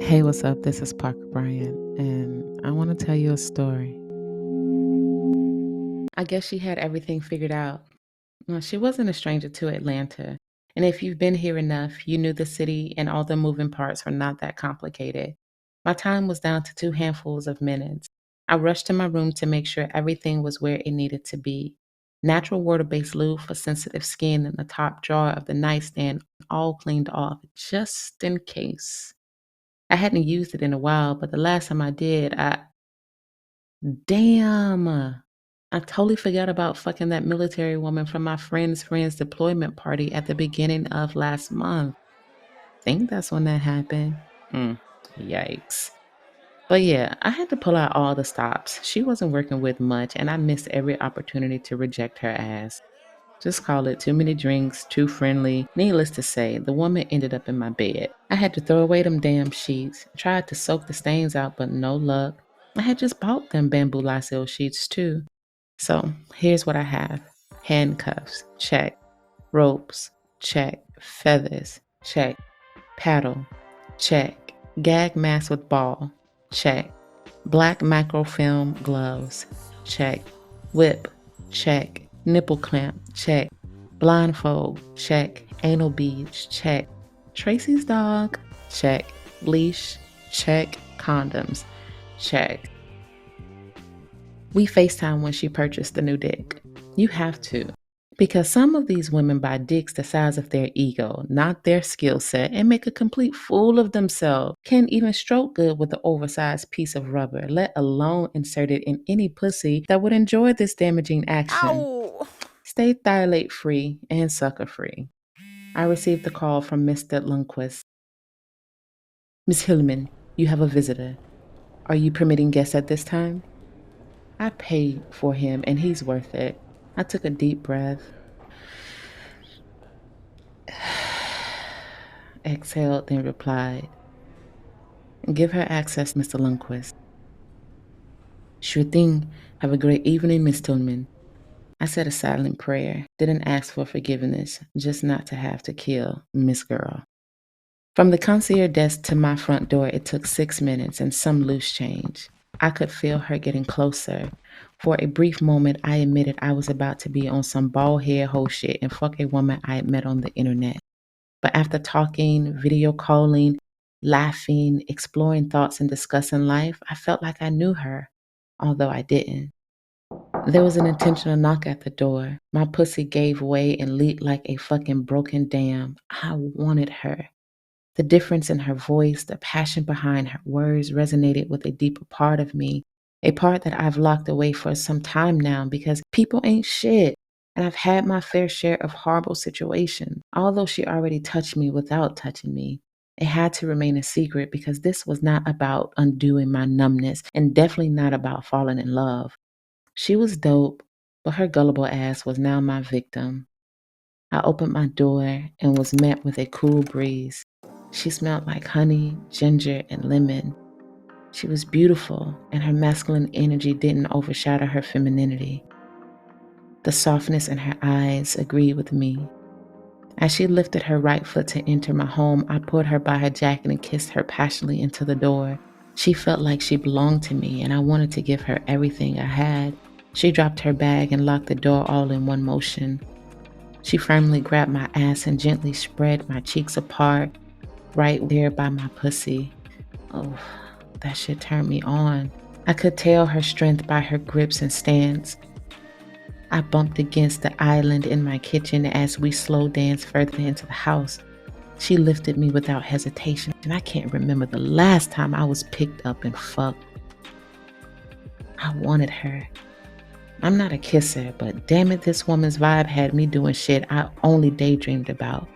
Hey, what's up? This is Parker Bryant, and I want to tell you a story. I guess she had everything figured out. Well, she wasn't a stranger to Atlanta, and if you've been here enough, you knew the city and all the moving parts were not that complicated. My time was down to two handfuls of minutes. I rushed to my room to make sure everything was where it needed to be. Natural water-based lube for sensitive skin in the top drawer of the nightstand, all cleaned off, just in case. I hadn't used it in a while, but the last time I did, damn, I totally forgot about fucking that military woman from my friend's deployment party at the beginning of last month. Think that's when that happened. Yikes. But yeah, I had to pull out all the stops. She wasn't working with much, and I missed every opportunity to reject her ass. Just call it too many drinks, too friendly. Needless to say, the woman ended up in my bed. I had to throw away them damn sheets. Tried to soak the stains out, but no luck. I had just bought them bamboo lysil sheets too. So here's what I have: handcuffs, check. Ropes, check. Feathers, check. Paddle, check. Gag mask with ball, check. Black microfilm gloves, check. Whip, check. Nipple clamp, check. Blindfold, check. Anal beads, check. Tracy's dog, check. Leash, check. Condoms, check. We FaceTime when she purchased the new dick. You have to. Because some of these women buy dicks the size of their ego, not their skill set, and make a complete fool of themselves. Can't even stroke good with an oversized piece of rubber, let alone insert it in any pussy that would enjoy this damaging action. Ow! Stay thiolate free and sucker free. I received a call from Mr. Lundquist. Miss Hillman, you have a visitor. Are you permitting guests at this time? I paid for him and he's worth it. I took a deep breath, exhaled, then replied, Give her access, Mr. Lundquist. Sure thing. Have a great evening, Miss Tillman. I said a silent prayer, didn't ask for forgiveness, just not to have to kill Miss Girl. From the concierge desk to my front door, it took 6 minutes and some loose change. I could feel her getting closer. For a brief moment, I admitted I was about to be on some bald head hoe shit and fuck a woman I had met on the internet. But after talking, video calling, laughing, exploring thoughts, and discussing life, I felt like I knew her, although I didn't. There was an intentional knock at the door. My pussy gave way and leaped like a fucking broken dam. I wanted her. The difference in her voice, the passion behind her words resonated with a deeper part of me, a part that I've locked away for some time now because people ain't shit. And I've had my fair share of horrible situations. Although she already touched me without touching me, it had to remain a secret because this was not about undoing my numbness and definitely not about falling in love. She was dope, but her gullible ass was now my victim. I opened my door and was met with a cool breeze. She smelled like honey, ginger, and lemon. She was beautiful, and her masculine energy didn't overshadow her femininity. The softness in her eyes agreed with me. As she lifted her right foot to enter my home, I pulled her by her jacket and kissed her passionately into the door. She felt like she belonged to me, and I wanted to give her everything I had. She dropped her bag and locked the door all in one motion. She firmly grabbed my ass and gently spread my cheeks apart, right there by my pussy. Oh, that shit turned me on. I could tell her strength by her grips and stance. I bumped against the island in my kitchen as we slow danced further into the house. She lifted me without hesitation, and I can't remember the last time I was picked up and fucked. I wanted her. I'm not a kisser, but damn it, this woman's vibe had me doing shit I only daydreamed about.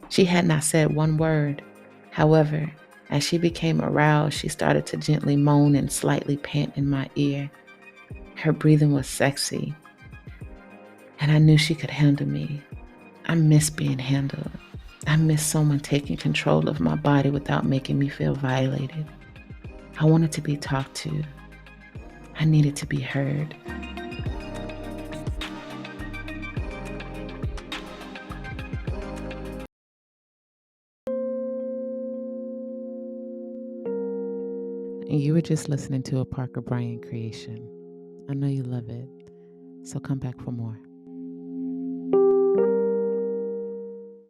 She had not said one word. However, as she became aroused, she started to gently moan and slightly pant in my ear. Her breathing was sexy, and I knew she could handle me. I miss being handled. I miss someone taking control of my body without making me feel violated. I wanted to be talked to. I needed to be heard. And you were just listening to a Parker Bryant creation. I know you love it, so come back for more.